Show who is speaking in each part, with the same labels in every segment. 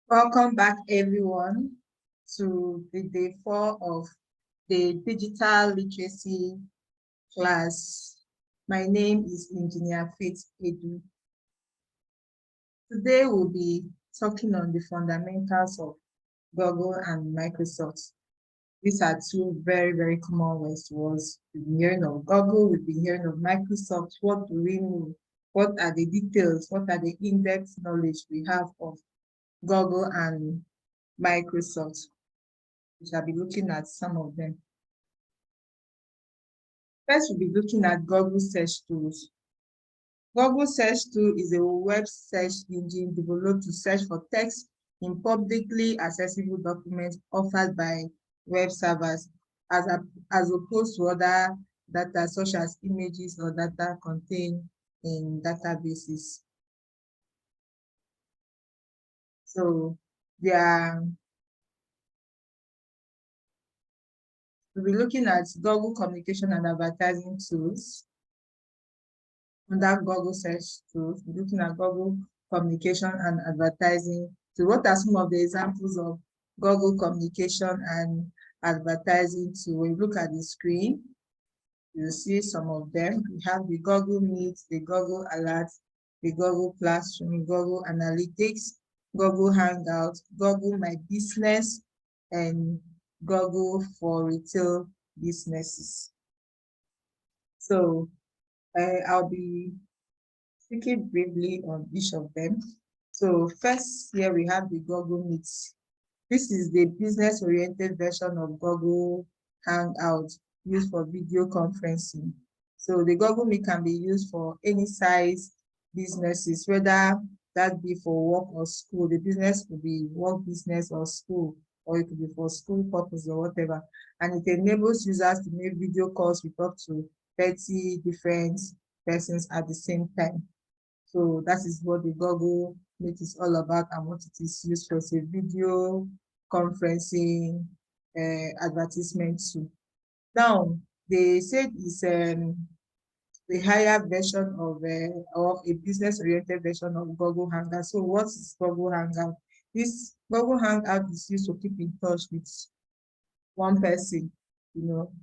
Speaker 1: Welcome back, everyone, to the day 4 of the digital literacy class. My name is Engineer Faith Edu. Today, we'll be talking on the fundamentals of Google and Microsoft. These are two very, very common words to us. We've been hearing of Google, we've been hearing of Microsoft. What do we know? What are the details? What are the in-depth knowledge we have of Google and Microsoft? We shall be looking at some of them. First, we'll be looking at Google Search Tools. Google Search Tool is a web search engine developed to search for text in publicly accessible documents offered by web servers, as opposed to other data such as images or data contained in databases. So we'll be looking at Google Communication and Advertising Tools. Under Google Search Tools, we're looking at Google Communication and Advertising. So what are some of the examples of Google Communication and Advertising tool? When you look at the screen, you'll see some of them. We have the Google Meet, the Google Alert, the Google Classroom, Google Analytics, Google Hangout, Google My Business, and Google for Retail Businesses. So I'll be speaking briefly on each of them. So first, here we have the Google Meet. This is the business-oriented version of Google Hangout used for video conferencing. So the Google Meet can be used for any size businesses, whether that be for work or school. The business could be work business or school, or it could be for school purpose or whatever. And it enables users to make video calls with up to 30 different persons at the same time. So that is what the Google Meet is all about and what it is used for. It's a video conferencing advertisement tool. Now, they said it's a higher version of a business-oriented version of Google Hangout. So what is Google Hangout? This Google Hangout is used to keep in touch with one person,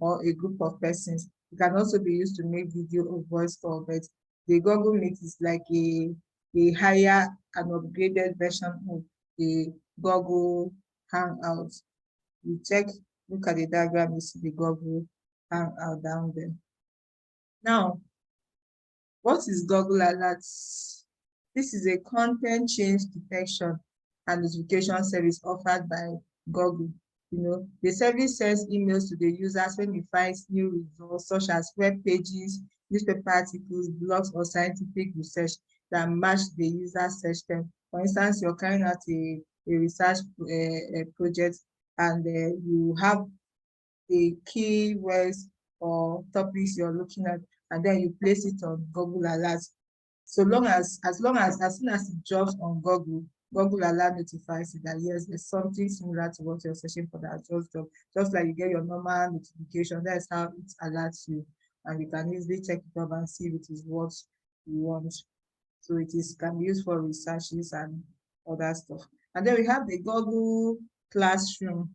Speaker 1: or a group of persons. It can also be used to make video or voice call, but the Google Meet is like a higher and upgraded version of the Google Hangout. You look at the diagram, you see the Google Hangout down there. Now, what is Google Alerts? This is a content change detection and notification service offered by Google. The service sends emails to the users when it finds new results, such as web pages, newspaper articles, blogs, or scientific research that match the user search term. For instance, you're carrying out a research project, and you have the keywords or topics you're looking at, and then you place it on Google Alerts. As soon as it drops on Google Alert notifies you that yes, there's something similar to what you're searching for that just dropped. Just like you get your normal notification, that's how it alerts you, and you can easily check it up and see if it is what you want. So can be used for researches and other stuff. And then we have the Google Classroom.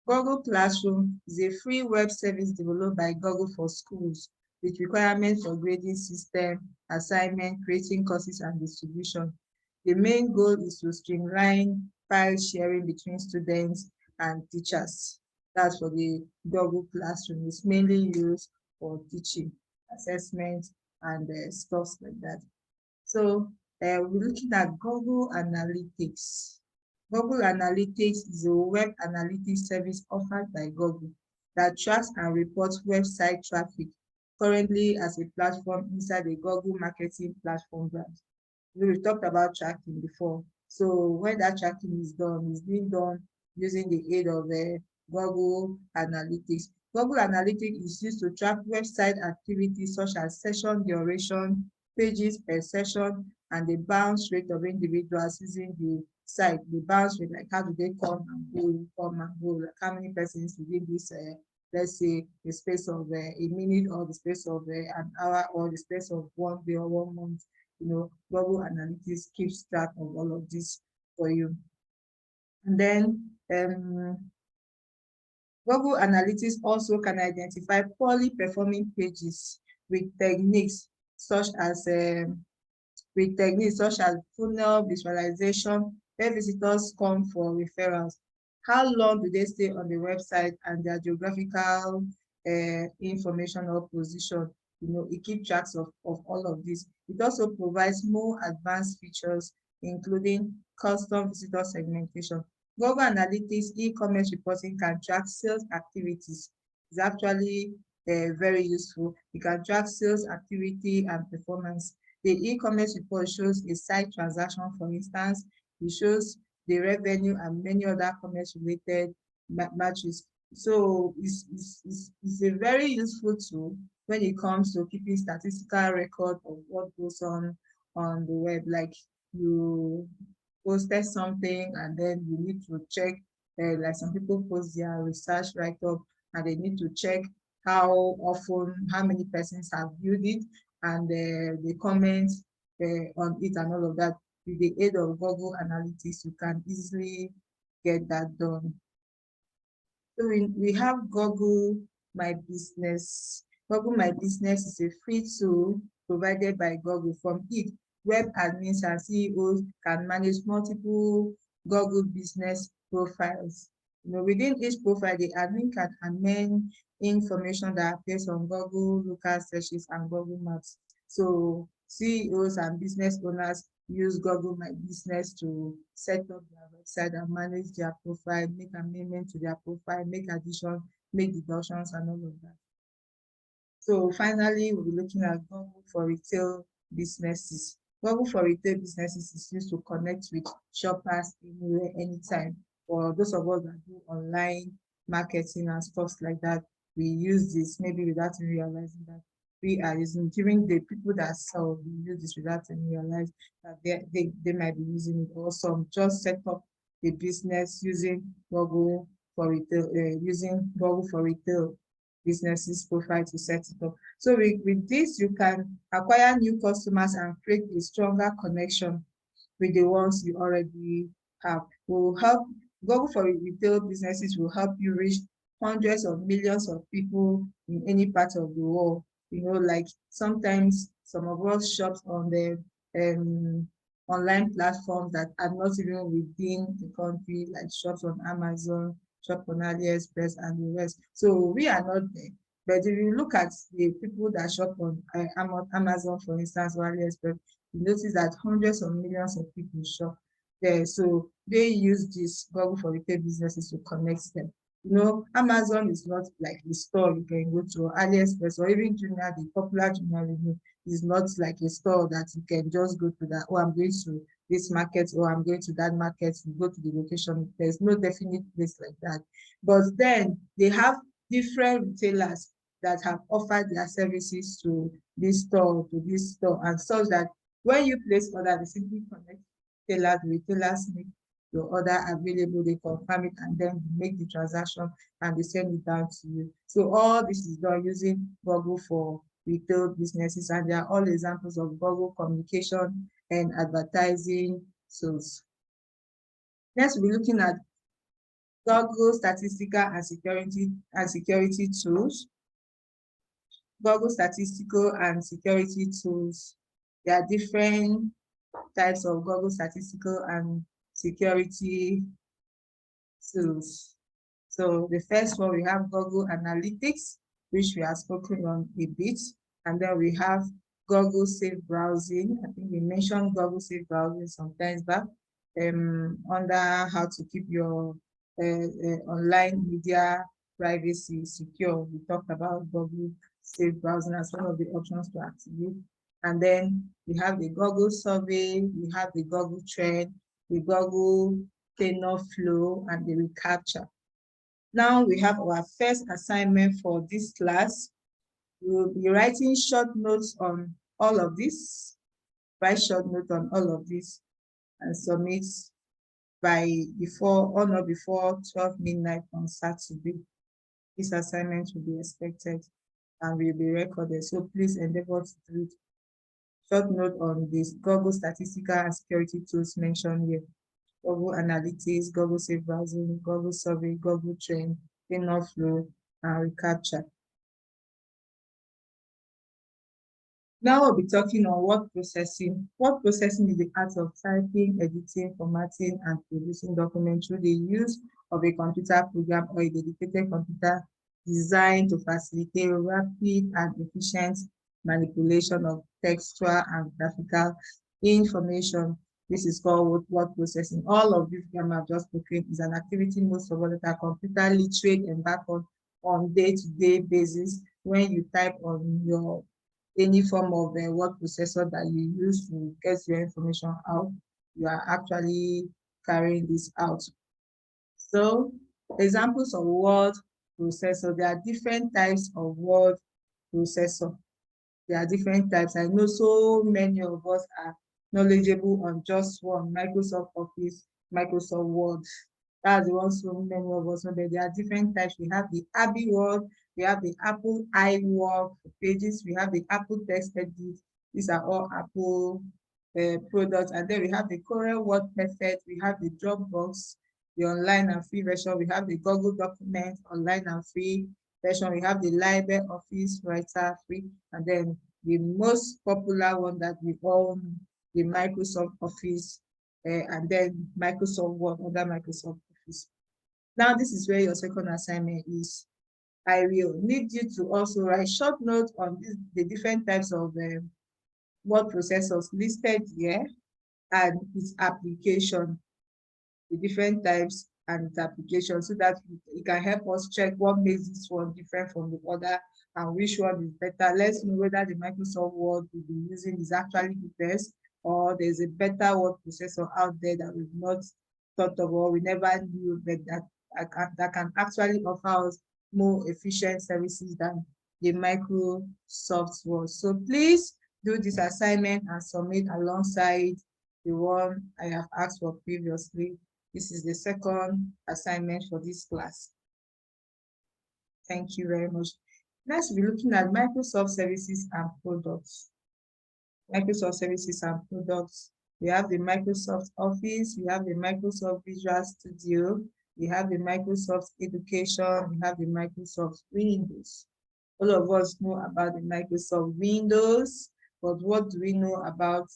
Speaker 1: Google Classroom is a free web service developed by Google for schools with requirements for grading system, assignment, creating courses, and distribution. The main goal is to streamline file sharing between students and teachers. That's for the Google Classroom. It's mainly used for teaching, assessment, and stuff like that. So we're looking at Google Analytics. Google Analytics is a web analytics service offered by Google that tracks and reports website traffic, currently as a platform inside the Google Marketing Platform brand. We talked about tracking before. So when that tracking is done, it's being done using the aid of Google Analytics. Google Analytics is used to track website activities such as session duration, pages per session, and the bounce rate of individuals using the site. The bounce rate, like how do they come and go, like how many persons within this let's say the space of a minute, or the space of an hour, or the space of 1 day or 1 month. Google Analytics keeps track of all of this for you. And then Google Analytics also can identify poorly performing pages with techniques such as funnel visualization, where visitors come for referrals. How long do they stay on the website and their geographical information or position? It keeps track of all of this. It also provides more advanced features, including custom visitor segmentation. Google Analytics e-commerce reporting can track sales activities. It's actually very useful. You can track sales activity and performance. The e-commerce report shows a site transaction, for instance. It shows the revenue and many other commerce-related metrics. So it's a very useful tool when it comes to keeping statistical record of what goes on the web. Like you posted something and then you need to check, like some people post their research write-up and they need to check how often, how many persons have viewed it, and the comments on it and all of that. With the aid of Google Analytics, you can easily get that done. So we have Google My Business. Google My Business is a free tool provided by Google. From it, web admins and CEOs can manage multiple Google business profiles. Within each profile, the admin can amend information that appears on Google local searches and Google Maps. So CEOs and business owners use Google My Business to set up their website and manage their profile, make amendments to their profile, make additions, make deductions, and all of that. So finally, we'll be looking at Google for retail businesses. Google for retail businesses is used to connect with shoppers anywhere, anytime. For those of us that do online marketing and stuff like that, we use this maybe without realizing that we are using, during the people that sell, we use this without even realize that they might be using it. Or some just set up a business using Google for retail, using Google for retail businesses profile to set it up. So with this, you can acquire new customers and create a stronger connection with the ones you already have. Will help Google for retail businesses will help you reach hundreds of millions of people in any part of the world. Like sometimes some of us shops on the online platforms that are not even within the country, like shops on Amazon, shop on AliExpress and the rest. So we are not there. But if you look at the people that shop on Amazon, for instance, or AliExpress, you notice that hundreds of millions of people shop there. So they use this Google for retail businesses to connect them. Amazon is not like the store you can go to, AliExpress or even Junior, the popular Junior is not like a store that you can just go to that, oh, I'm going to this market, or I'm going to that market, you go to the location. There's no definite place like that. But then they have different retailers that have offered their services to this store, and such that when you place order, they simply connect retailers make your order available, they confirm it, and then make the transaction and they send it down to you. So all this is done using Google for retail businesses, and they are all examples of Google communication and advertising tools. Next, we'll be looking at Google statistical and security tools. Google statistical and security tools. There are different types of Google statistical and security tools. So the first one, we have Google Analytics, which we have spoken on a bit. And then we have Google Safe Browsing. I think we mentioned Google Safe Browsing sometimes back, under how to keep your online media privacy secure. We talked about Google Safe Browsing as one of the options to activate. And then we have the Google Survey, we have the Google Trend, the Google Tenor Flow, and the Recapture. Now we have our first assignment for this class. We will be writing short notes on all of this, write short note on all of this, and submit by before 12 midnight on Saturday. This assignment will be expected and will be recorded. So please endeavor to do it. Short note on this Google statistical and security tools mentioned here. Google Analytics, Google Safe Browsing, Google Survey, Google Trend, Enough Flow, and Recaptcha. Now we'll be talking on word processing. Word processing is the art of typing, editing, formatting, and producing documents through the use of a computer program or a dedicated computer designed to facilitate rapid and efficient manipulation of textual and graphical information. This is called word processing. All of this grammar I've just spoken is an activity most of us that are computer literate embark on day-to-day basis when you type on your any form of word processor that you use to get your information out, you are actually carrying this out. So examples of word processor, there are different types of word processor. There are different types. I know so many of us are knowledgeable on just one, Microsoft Office, Microsoft Word. That's the one so many of us know, but there are different types. We have the Abby Word, we have the Apple iWork pages, we have the Apple Text Edit. These are all Apple products. And then we have the Corel Word Perfect, we have the Dropbox, the online and free version. We have the Google Document, online and free version. We have the LibreOffice Writer free, and then the most popular one that we all know, the Microsoft Office, and then Microsoft Word under Microsoft Office. Now, this is where your second assignment is. I will need you to also write short notes on the different types of word processors listed here and its application, the different types and its application, so that it can help us check what makes this one different from the other and which one is better. Let's know whether the Microsoft Word we'll be using is actually the best, or there's a better word processor out there that we've not thought of or we never knew, but that can actually offer us more efficient services than the Microsoft Word. So please do this assignment and submit alongside the one I have asked for previously. This is the second assignment for this class. Thank you very much. Next, we'll be looking at Microsoft Services and Products. Microsoft Services and Products. We have the Microsoft Office, we have the Microsoft Visual Studio, we have the Microsoft Education, we have the Microsoft Windows. All of us know about the Microsoft Windows, but what do we know about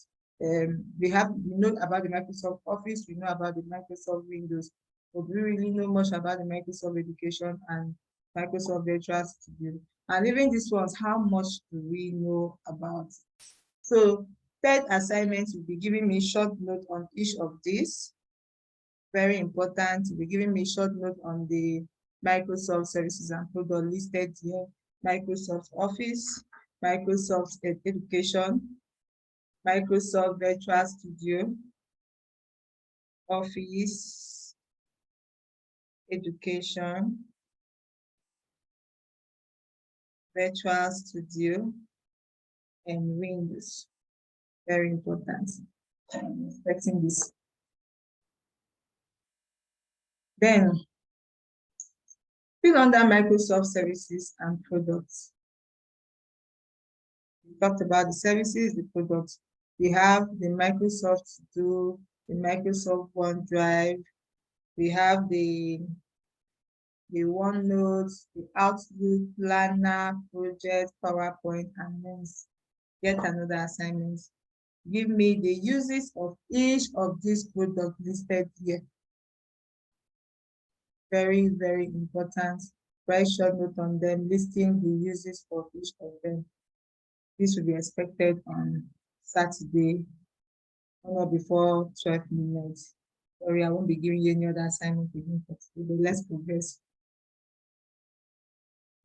Speaker 1: we know about the Microsoft Office, we know about the Microsoft Windows, but we really know much about the Microsoft Education and Microsoft Visual Studio. And even these ones, how much do we know about? So third assignment will be giving me short note on each of these. Very important, will be giving me short note on the Microsoft Services and Products listed here. Microsoft Office, Microsoft Education, Microsoft Virtual Studio, Office, Education, Virtual Studio, and Windows. Very important. I'm expecting this. Then, still under Microsoft Services and Products. We talked about the services, the products. We have the Microsoft To-Do, the Microsoft OneDrive. We have the OneNote, the Outlook, Planner, Project, PowerPoint, and then yet another assignment. Give me the uses of each of these products listed here. Very, very important. Write short note on them, listing the uses of each of them. This will be expected on Saturday, or before 12 minutes. Sorry, I won't be giving you any other assignment again for today, but let's progress.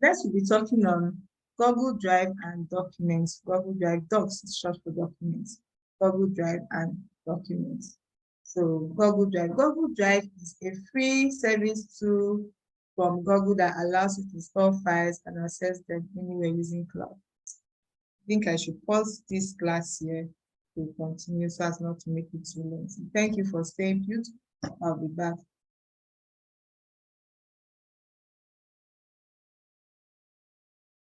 Speaker 1: Next, we'll be talking on Google Drive and Documents. Google Drive, Docs is short for documents. Google Drive and Documents. So Google Drive is a free service tool from Google that allows you to store files and access them anywhere using cloud. I think I should pause this class here to continue so as not to make it too long. So thank you for staying put. I'll be back.